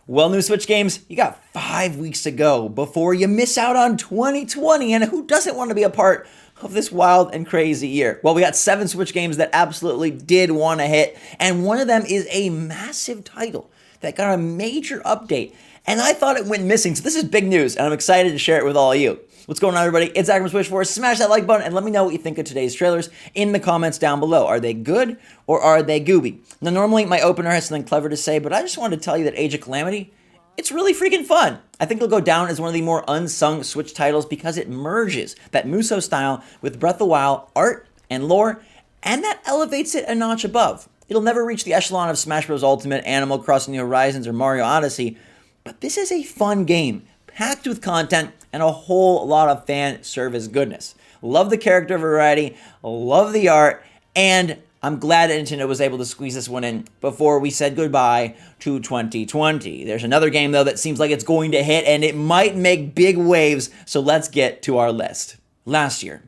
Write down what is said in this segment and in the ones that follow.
Well, new Switch games, you got 5 weeks to go before you miss out on 2020, and who doesn't want to be a part of this wild and crazy year? Well, we got 7 Switch games that absolutely did want to hit, and one of them is a massive title that got a major update, and I thought it went missing, so this is big news, and I'm excited to share it with all of you. What's going on, everybody? It's Zach from SwitchForce. Smash that like button and let me know what you think of today's trailers in the comments down below. Are they good or are they gooby? Now, normally my opener has something clever to say, but I just wanted to tell you that Age of Calamity, it's really freaking fun. I think it'll go down as one of the more unsung Switch titles because it merges that Muso style with Breath of the Wild art and lore, and that elevates it a notch above. It'll never reach the echelon of Smash Bros. Ultimate, Animal Crossing New Horizons, or Mario Odyssey, but this is a fun game, packed with content and a whole lot of fan service goodness. Love the character variety, love the art, and I'm glad that Nintendo was able to squeeze this one in before we said goodbye to 2020. There's another game, though, that seems like it's going to hit, and it might make big waves, so let's get to our list. Last year,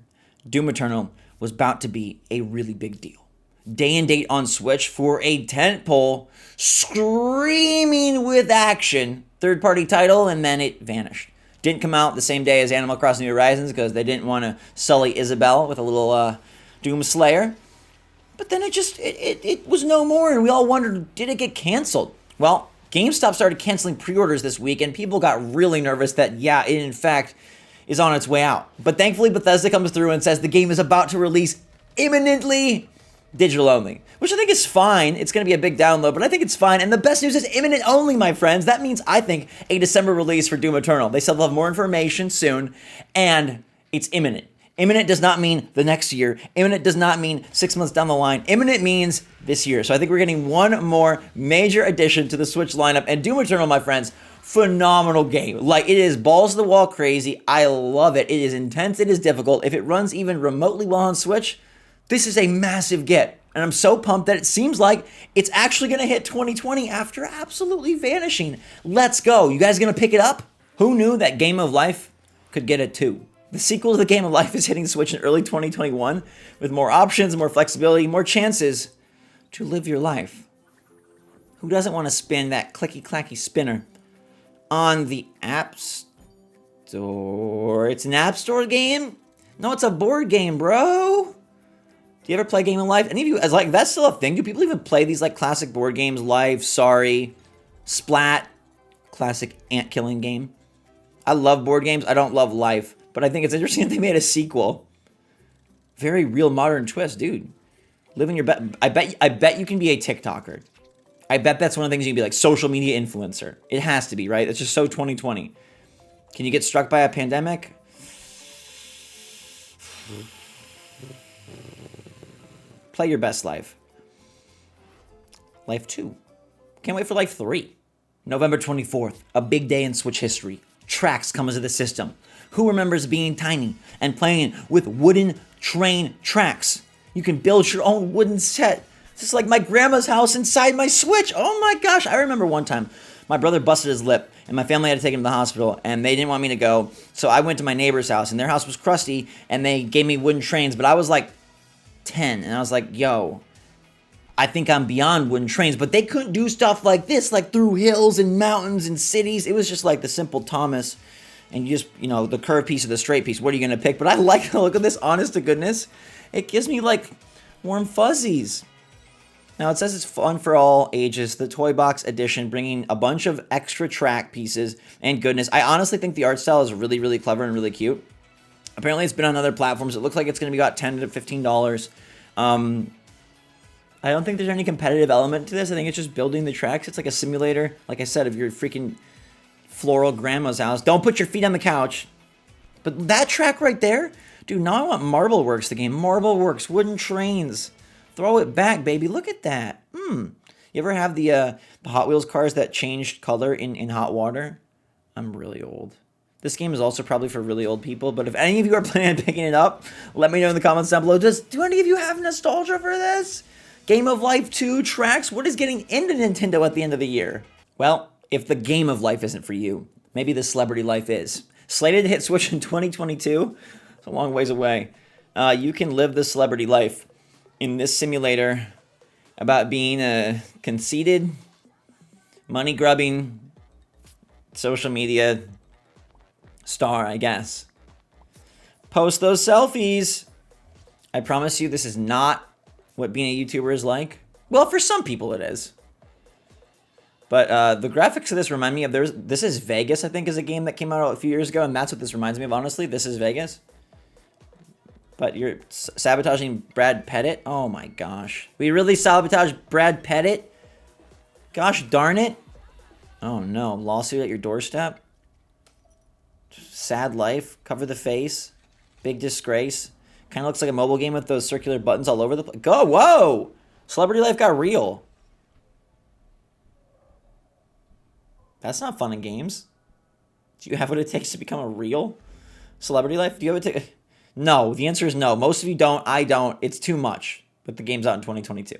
Doom Eternal was about to be a really big deal. Day and date on Switch for a tentpole, screaming with action, third-party title, and then it vanished. Didn't come out the same day as Animal Crossing New Horizons because they didn't want to sully Isabelle with a little Doom Slayer. But then it was no more, and we all wondered, did it get canceled? Well, GameStop started canceling pre-orders this week, and people got really nervous that, yeah, it in fact is on its way out. But thankfully, Bethesda comes through and says the game is about to release imminently, digital only, which I think is fine. It's going to be a big download, but I think it's fine. And the best news is imminent only, my friends. That means, I think, a December release for Doom Eternal. They said they'll have more information soon, and it's imminent. Imminent does not mean the next year. Imminent does not mean 6 months down the line. Imminent means this year. So I think we're getting one more major addition to the Switch lineup. And Doom Eternal, my friends, phenomenal game. Like, it is balls to the wall crazy. I love it. It is intense. It is difficult. If it runs even remotely well on Switch, this is a massive get. And I'm so pumped that it seems like it's actually going to hit 2020 after absolutely vanishing. Let's go. You guys going to pick it up? Who knew that Game of Life could get it too? The sequel to the Game of Life is hitting Switch in early 2021 with more options, more flexibility, more chances to live your life. Who doesn't want to spin that clicky-clacky spinner on the App Store? It's an App Store game? No, it's a board game, bro. Do you ever play Game of Life? Any of you, as like, that's still a thing? Do people even play these like classic board games? Life, Sorry, Splat, classic ant-killing game. I love board games. I don't love Life. But I think it's interesting that they made a sequel. Very real modern twist, dude. Living your best. I bet you can be a TikToker. I bet that's one of the things you can be, like, social media influencer. It has to be, right? It's just so 2020. Can you get struck by a pandemic? Play your best life. Life 2. Can't wait for Life 3. November 24th. A big day in Switch history. Tracks come into the system. Who remembers being tiny and playing with wooden train tracks? You can build your own wooden set. This is like my grandma's house inside my Switch. Oh my gosh. I remember one time my brother busted his lip and my family had to take him to the hospital and they didn't want me to go. So I went to my neighbor's house and their house was crusty and they gave me wooden trains, but I was like 10 and I was like, yo, I think I'm beyond wooden trains, but they couldn't do stuff like this, like through hills and mountains and cities. It was just like the simple Thomas. And you just, you know, the curved piece or the straight piece, what are you going to pick? But I like the look of this, honest to goodness. It gives me, like, warm fuzzies. Now, it says it's fun for all ages. The Toy Box Edition, bringing a bunch of extra track pieces and goodness. I honestly think the art style is really, really clever and really cute. Apparently, it's been on other platforms. It looks like it's going to be about $10 to $15. I don't think there's any competitive element to this. I think it's just building the tracks. It's like a simulator, like I said, of your freaking floral grandma's house. Don't put your feet on the couch. But that track right there, dude, now I want Marble Works, the game. Marble Works, wooden trains. Throw it back, baby. Look at that. You ever have the Hot Wheels cars that changed color in hot water? I'm really old. This game is also probably for really old people, but if any of you are planning on picking it up, let me know in the comments down below. Do any of you have nostalgia for this? Game of Life 2 tracks? What is getting into Nintendo at the end of the year? Well, if the Game of Life isn't for you, maybe the Celebrity Life is. Slated to hit Switch in 2022, it's a long ways away. You can live the celebrity life in this simulator about being a conceited, money-grubbing social media star, I guess. Post those selfies. I promise you this is not what being a YouTuber is like. Well, for some people it is. But the graphics of this remind me of this is Vegas, I think, is a game that came out a few years ago, and that's what this reminds me of, honestly. This is Vegas. But you're sabotaging Brad Pettit? Oh my gosh. We really sabotage Brad Pettit? Gosh darn it. Oh no, lawsuit at your doorstep? Sad life, cover the face, big disgrace. Kind of looks like a mobile game with those circular buttons all over the place. Go, whoa! Celebrity life got real. That's not fun in games. Do you have what it takes to become a real celebrity life? Do you have it? No, the answer is no. Most of you don't. I don't. It's too much. But the game's out in 2022.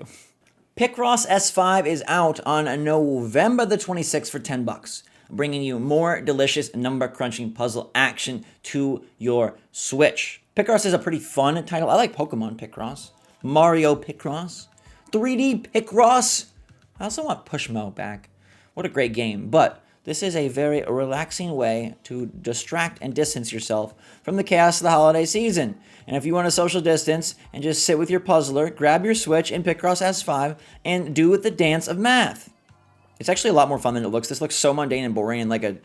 PICROSS S5 is out on November the 26th for $10, bringing you more delicious number crunching puzzle action to your Switch. PICROSS is a pretty fun title. I like Pokemon PICROSS, Mario PICROSS, 3D PICROSS. I also want Pushmo back. What a great game. But this is a very relaxing way to distract and distance yourself from the chaos of the holiday season. And if you want to social distance and just sit with your puzzler, grab your Switch and PICROSS S5 and do the dance of math. It's actually a lot more fun than it looks. This looks so mundane and boring and like a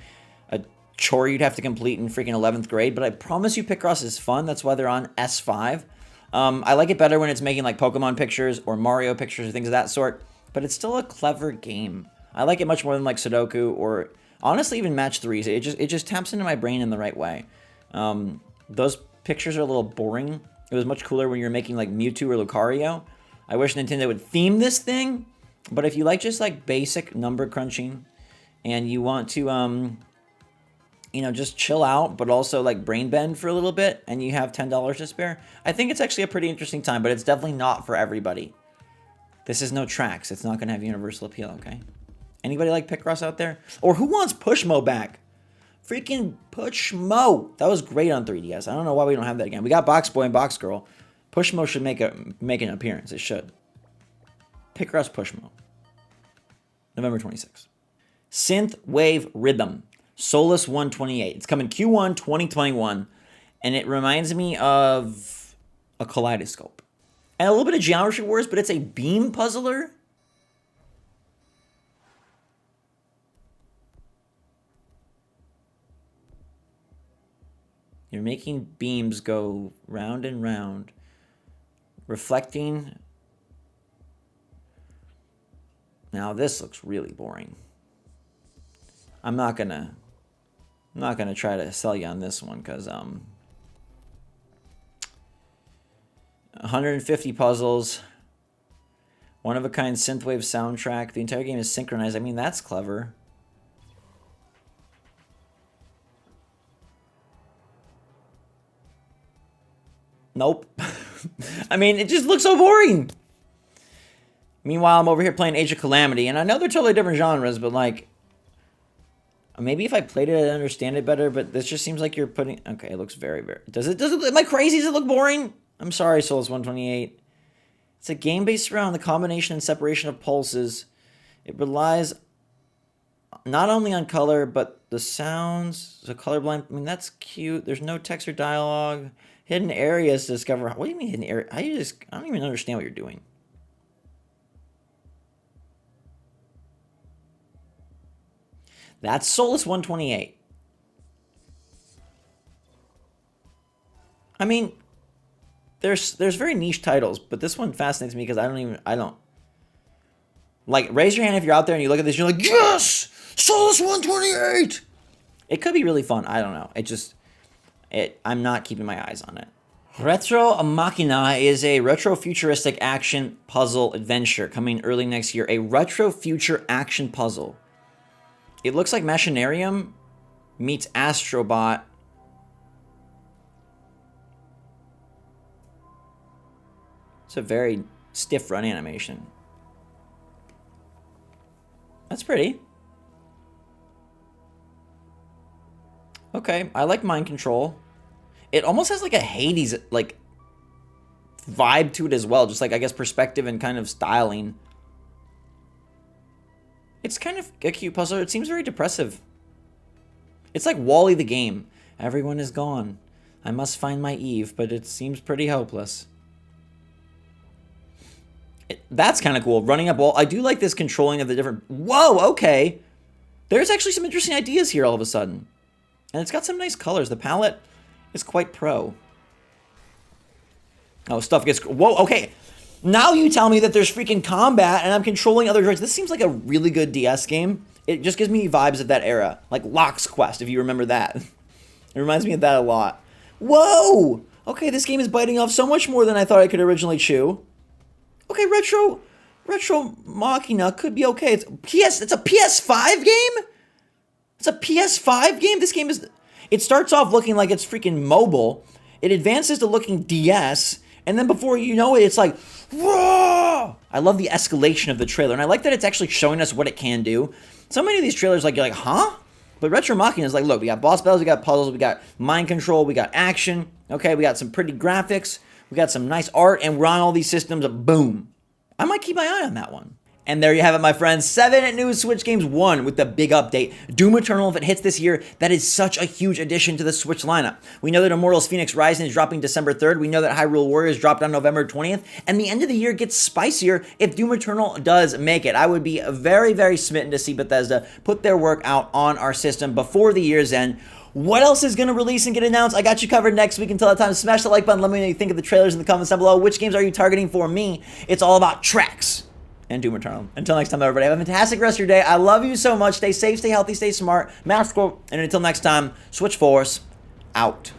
chore you'd have to complete in freaking 11th grade. But I promise you PICROSS is fun. That's why they're on S5. I like it better when it's making like Pokemon pictures or Mario pictures or things of that sort. But it's still a clever game. I like it much more than like Sudoku or honestly even Match 3s. It just taps into my brain in the right way. Those pictures are a little boring. It was much cooler when you're making like Mewtwo or Lucario. I wish Nintendo would theme this thing. But if you like just like basic number crunching and you want to you know, just chill out but also like brain bend for a little bit and you have $10 to spare, I think it's actually a pretty interesting time, but it's definitely not for everybody. This is no tracks. It's not going to have universal appeal, okay? Anybody like PICROSS out there? Or who wants Pushmo back? Freaking Pushmo. That was great on 3DS. I don't know why we don't have that again. We got Box Boy and Box Girl. Pushmo should make an appearance. It should. PICROSS Pushmo. November 26th. Synth Wave Rhythm. SOLAS 128. It's coming Q1 2021. And it reminds me of a kaleidoscope. And a little bit of Geometry Wars, but it's a beam puzzler. You're making beams go round and round, reflecting. Now this looks really boring. I'm not gonna try to sell you on this one because 150 puzzles, one of a kind synthwave soundtrack. The entire game is synchronized. I mean, that's clever. Nope. I mean, it just looks so boring. Meanwhile, I'm over here playing Age of Calamity, and I know they're totally different genres, but like, maybe if I played it, I'd understand it better, but this just seems like you're putting... Okay, it looks very, very... Does it... Am I crazy? Does it look boring? I'm sorry, SOLAS 128. It's a game based around the combination and separation of pulses. It relies not only on color, but the sounds, the colorblind... I mean, that's cute. There's no text or dialogue. Hidden areas to discover... What do you mean hidden area? I don't even understand what you're doing. That's SOLAS 128. I mean, there's very niche titles, but this one fascinates me because I don't. Like, raise your hand if you're out there and you look at this, you're like, yes! SOLAS 128! It could be really fun. I don't know. I'm not keeping my eyes on it. Retro MACHINA is a retro-futuristic action puzzle adventure coming early next year. A retro-future action puzzle. It looks like Machinarium meets Astrobot. It's a very stiff run animation. That's pretty. Okay, I like Mind Control. It almost has like a Hades like vibe to it as well, just like I guess perspective and kind of styling. It's kind of a cute puzzle. It seems very depressive. It's like Wall-E the game. Everyone is gone. I must find my Eve, but it seems pretty hopeless. That's kind of cool. Running up wall. I do like this controlling of the different... Whoa, okay. There's actually some interesting ideas here all of a sudden. And it's got some nice colors. The palette is quite pro. Oh, stuff gets... Whoa, okay. Now you tell me that there's freaking combat and I'm controlling other droids. This seems like a really good DS game. It just gives me vibes of that era. Like Locke's Quest, if you remember that. It reminds me of that a lot. Whoa! Okay, this game is biting off so much more than I thought I could originally chew. Okay, Retro Machina could be okay. It's a PS5 game? It's a PS5 game? This game is... It starts off looking like it's freaking mobile. It advances to looking DS. And then before you know it, it's like... Whoa! I love the escalation of the trailer. And I like that it's actually showing us what it can do. So many of these trailers, like, you're like, huh? But Retro Machina is like, look, we got boss battles, we got puzzles, we got mind control, we got action. Okay, we got some pretty graphics. We got some nice art, and we're on all these systems. Boom. I might keep my eye on that one. And there you have it, my friends. 7 new Switch games, 1 with the big update. Doom Eternal, if it hits this year, that is such a huge addition to the Switch lineup. We know that Immortals Phoenix Rising is dropping December 3rd. We know that Hyrule Warriors dropped on November 20th. And the end of the year gets spicier if Doom Eternal does make it. I would be very, very smitten to see Bethesda put their work out on our system before the year's end. What else is going to release and get announced? I got you covered next week. Until that time, smash the like button. Let me know what you think of the trailers in the comments down below. Which games are you targeting for me? It's all about tracks and Doom Eternal. Until next time, everybody, have a fantastic rest of your day. I love you so much. Stay safe, stay healthy, stay smart. Mask quote. And until next time, SwitchForce out.